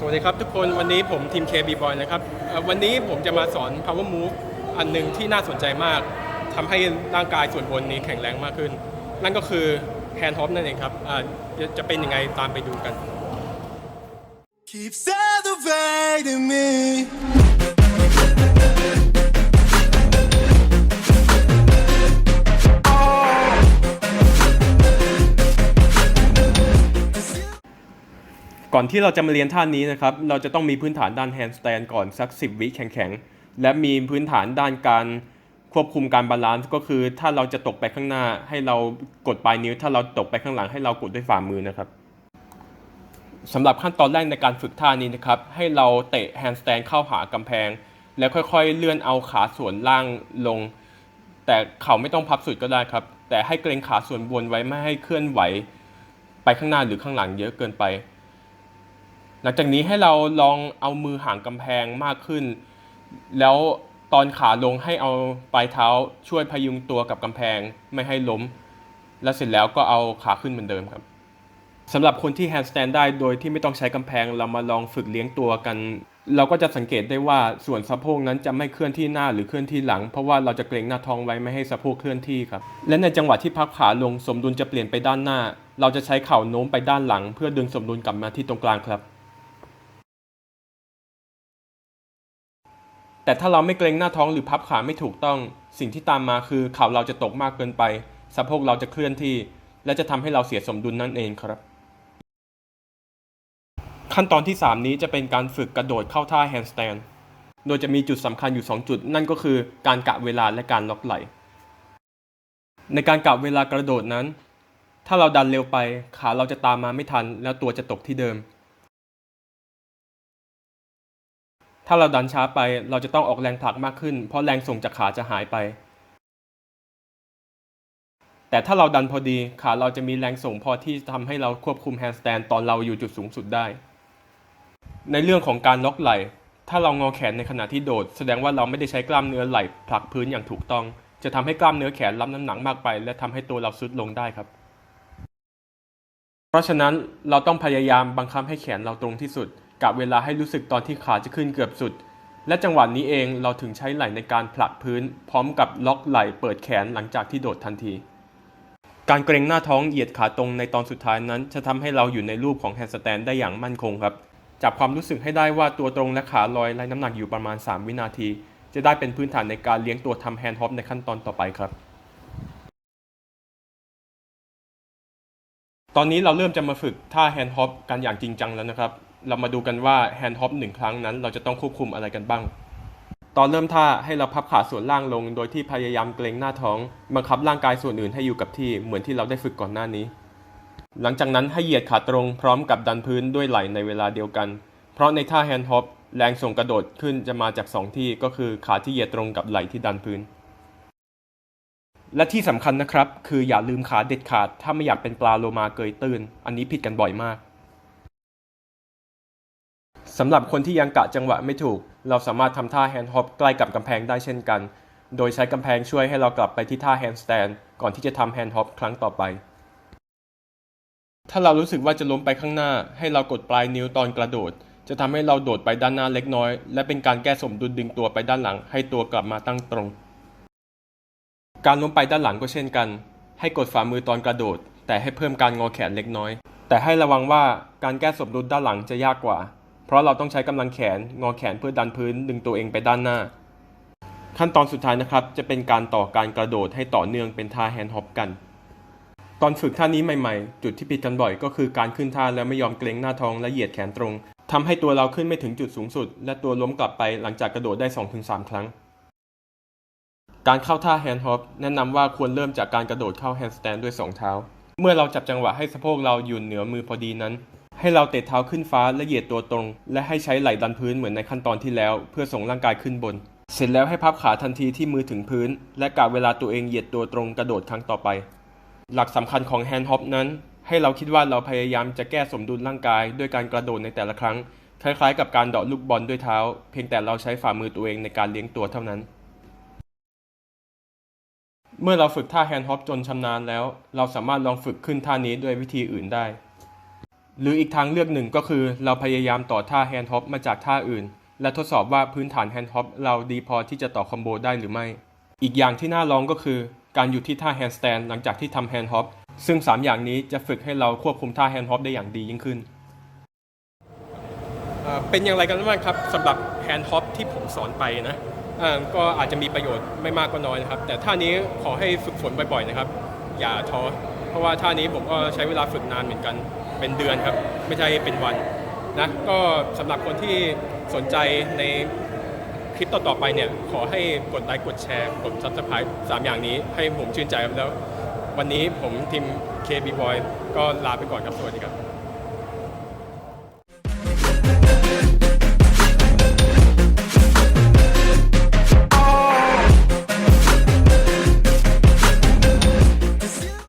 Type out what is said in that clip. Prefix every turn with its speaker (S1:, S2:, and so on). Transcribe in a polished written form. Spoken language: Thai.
S1: สวัสดีครับทุกคนวันนี้ผมทีม KB Boy นะครับวันนี้ผมจะมาสอน Power Move อันหนึ่งที่น่าสนใจมากทำให้ร่างกายส่วนบนนี้แข็งแรงมากขึ้นนั่นก็คือ Hand Hop นั่นเองครับจะเป็นยังไงตามไปดูกัน
S2: Keep celebrating me.
S1: ก่อนที่เราจะมาเรียนท่านี้นะครับเราจะต้องมีพื้นฐานด้าน Handstand ก่อนสัก10 วิแข็งๆและมีพื้นฐานด้านการควบคุมการบาลานซ์ก็คือถ้าเราจะตกไปข้างหน้าให้เรากดปลายนิ้วถ้าเราตกไปข้างหลังให้เรากดด้วยฝ่ามือนะครับสำหรับขั้นตอนแรกในการฝึกท่านี้นะครับให้เราเตะ Handstand เข้าหากำแพงแล้วค่อยๆเลื่อนเอาขาส่วนล่างลงแต่เข่าไม่ต้องพับสุดก็ได้ครับแต่ให้เกรงขาส่วนบนไว้ไม่ให้เคลื่อนไหวไปข้างหน้าหรือข้างหลังเยอะเกินไปหลังจากนี้ให้เราลองเอามือห่างกำแพงมากขึ้นแล้วตอนขาลงให้เอาปลายเท้าช่วยพยุงตัวกับกำแพงไม่ให้ล้มและเสร็จแล้วก็เอาขาขึ้นเหมือนเดิมครับสำหรับคนที่ handstand ได้โดยที่ไม่ต้องใช้กำแพงเรามาลองฝึกเลี้ยงตัวกันเราก็จะสังเกตได้ว่าส่วนสะโพกนั้นจะไม่เคลื่อนที่หน้าหรือเคลื่อนที่หลังเพราะว่าเราจะเกรงหน้าท้องไว้ไม่ให้สะโพกเคลื่อนที่ครับและในจังหวะที่พับขาลงสมดุลจะเปลี่ยนไปด้านหน้าเราจะใช้เข่าโน้มไปด้านหลังเพื่อดึงสมดุลกลับมาที่ตรงกลางครับแต่ถ้าเราไม่เกรงหน้าท้องหรือพับขาไม่ถูกต้องสิ่งที่ตามมาคือเข่าเราจะตกมากเกินไปสะโพกเราจะเคลื่อนที่และจะทำให้เราเสียสมดุลนั่นเองครับขั้นตอนที่3นี้จะเป็นการฝึกกระโดดเข้าท่า handstand โดยจะมีจุดสำคัญอยู่2จุดนั่นก็คือการกะเวลาและการล็อกไหล่ในการกะเวลากระโดดนั้นถ้าเราดันเร็วไปขาเราจะตามมาไม่ทันแล้วตัวจะตกที่เดิมถ้าเราดันช้าไปเราจะต้องออกแรงผลักมากขึ้นเพราะแรงส่งจากขาจะหายไปแต่ถ้าเราดันพอดีขาเราจะมีแรงส่งพอที่ทำให้เราควบคุม handstand ตอนเราอยู่จุดสูงสุดได้ในเรื่องของการล็อกไหล่ถ้าเรางอแขนในขณะที่โดดแสดงว่าเราไม่ได้ใช้กล้ามเนื้อไหล่ผลักพื้นอย่างถูกต้องจะทำให้กล้ามเนื้อแขนรับน้ำหนักมากไปและทำให้ตัวเราทรุดลงได้ครับเพราะฉะนั้นเราต้องพยายามบังคับให้แขนเราตรงที่สุดกะเวลาให้รู้สึกตอนที่ขาจะขึ้นเกือบสุดและจังหวะนี้เองเราถึงใช้ไหล่ในการผลักพื้นพร้อมกับล็อกไหล่เปิดแขนหลังจากที่โดดทันทีการเกรงหน้าท้องเหยียดขาตรงในตอนสุดท้ายนั้นจะทำให้เราอยู่ในรูปของ handstand ได้อย่างมั่นคงครับจับความรู้สึกให้ได้ว่าตัวตรงและขาลอยไร้น้ำหนักอยู่ประมาณ3วินาทีจะได้เป็นพื้นฐานในการเลี้ยงตัวทำ hand hop ในขั้นตอนต่อไปครับตอนนี้เราเริ่มจะมาฝึกท่า hand hop กันอย่างจริงจังแล้วนะครับเรามาดูกันว่า hand hop 1 ครั้งนั้นเราจะต้องควบคุมอะไรกันบ้างตอนเริ่มท่าให้เราพับขาส่วนล่างลงโดยที่พยายามเกรงหน้าท้องบังคับร่างกายส่วนอื่นให้อยู่กับที่เหมือนที่เราได้ฝึกก่อนหน้านี้หลังจากนั้นให้เหยียดขาตรงพร้อมกับดันพื้นด้วยไหล่ในเวลาเดียวกันเพราะในท่า hand hop แรงส่งกระโดดขึ้นจะมาจาก2ที่ก็คือขาที่เหยียดตรงกับไหล่ที่ดันพื้นและที่สำคัญนะครับคืออย่าลืมขาเด็ดขาดถ้าไม่อยากเป็นปลาโลมาเกยตื้นอันนี้ผิดกันบ่อยมากสำหรับคนที่ยังกะจังหวะไม่ถูกเราสามารถทำท่า hand hop ใกล้กับกำแพงได้เช่นกันโดยใช้กำแพงช่วยให้เรากลับไปที่ท่า handstand ก่อนที่จะทำ hand hop ครั้งต่อไปถ้าเรารู้สึกว่าจะล้มไปข้างหน้าให้เรากดปลายนิ้วตอนกระโดดจะทำให้เราโดดไปด้านหน้าเล็กน้อยและเป็นการแก้สมดุลดึงตัวไปด้านหลังให้ตัวกลับมาตั้งตรงการล้มไปด้านหลังก็เช่นกันให้กดฝ่ามือตอนกระโดดแต่ให้เพิ่มการงอแขนเล็กน้อยแต่ให้ระวังว่าการแก้สมดุลด้านหลังจะยากกว่าเพราะเราต้องใช้กำลังแขนงอแขนเพื่อดันพื้นดึงตัวเองไปด้านหน้าขั้นตอนสุดท้ายนะครับจะเป็นการต่อการกระโดดให้ต่อเนื่องเป็นท่า hand hop กันตอนฝึกท่านี้ใหม่ๆจุดที่ผิดกันบ่อยก็คือการขึ้นท่าแล้วไม่ยอมเกรงหน้าท้องและเหยียดแขนตรงทำให้ตัวเราขึ้นไม่ถึงจุดสูงสุดและตัวล้มกลับไปหลังจากกระโดดได้ 2-3 ครั้งการเข้าท่า hand hop แนะนำว่าควรเริ่มจากการกระโดดเข้า handstand ด้วย2 เท้าเมื่อเราจับจังหวะให้สะโพกเราอยู่เหนือมือพอดีนั้นให้เราเตะเท้าขึ้นฟ้าและเหยียดตัวตรงและให้ใช้ไหล่ดันพื้นเหมือนในขั้นตอนที่แล้วเพื่อส่งร่างกายขึ้นบนเสร็จแล้วให้พับขาทันทีที่มือถึงพื้นและกะเวลาตัวเองเหยียดตัวตรงกระโดดครั้งต่อไปหลักสำคัญของ hand hop นั้นให้เราคิดว่าเราพยายามจะแก้สมดุลร่างกายด้วยการกระโดดในแต่ละครั้งคล้ายๆกับการเดาะลูกบอลด้วยเท้าเพียงแต่เราใช้ฝ่ามือตัวเองในการเลี้ยงตัวเท่านั้นเมื่อเราฝึกท่า hand hop จนชำนาญแล้วเราสามารถลองฝึกขึ้นท่านี้ด้วยวิธีอื่นได้ หรืออีกทางเลือกหนึ่งก็คือเราพยายามต่อท่าแฮนด์ฮอปมาจากท่าอื่นและทดสอบว่าพื้นฐานแฮนด์ฮอปเราดีพอที่จะต่อคอมโบได้หรือไม่อีกอย่างที่น่าลองก็คือการอยู่ที่ท่าแฮนด์สแตนหลังจากที่ทำแฮนด์ฮอปซึ่ง3อย่างนี้จะฝึกให้เราควบคุมท่าแฮนด์ฮอปได้อย่างดียิ่งขึ้นเป็นอย่างไรกันบ้างครับสำหรับแฮนด์ฮอปที่ผมสอนไปนะก็อาจจะมีประโยชน์ไม่มากก็น้อยนะครับแต่ท่านี้ขอให้ฝึกฝนบ่อยๆนะครับอย่าท้อเพราะว่าท่านี้ผมก็ใช้เวลาฝึกนานเหมือนกันเป็นเดือนครับไม่ใช่เป็นวันนะก็สำหรับคนที่สนใจในคลิปต่อๆไปเนี่ยขอให้กดไลค์กดแชร์กด Subscribe 3 อย่างนี้ให้ผมชื่นใจแล้ววันนี้ผมทีม KB Boy ก็ลาไปก่อนครับสวัสดีครับ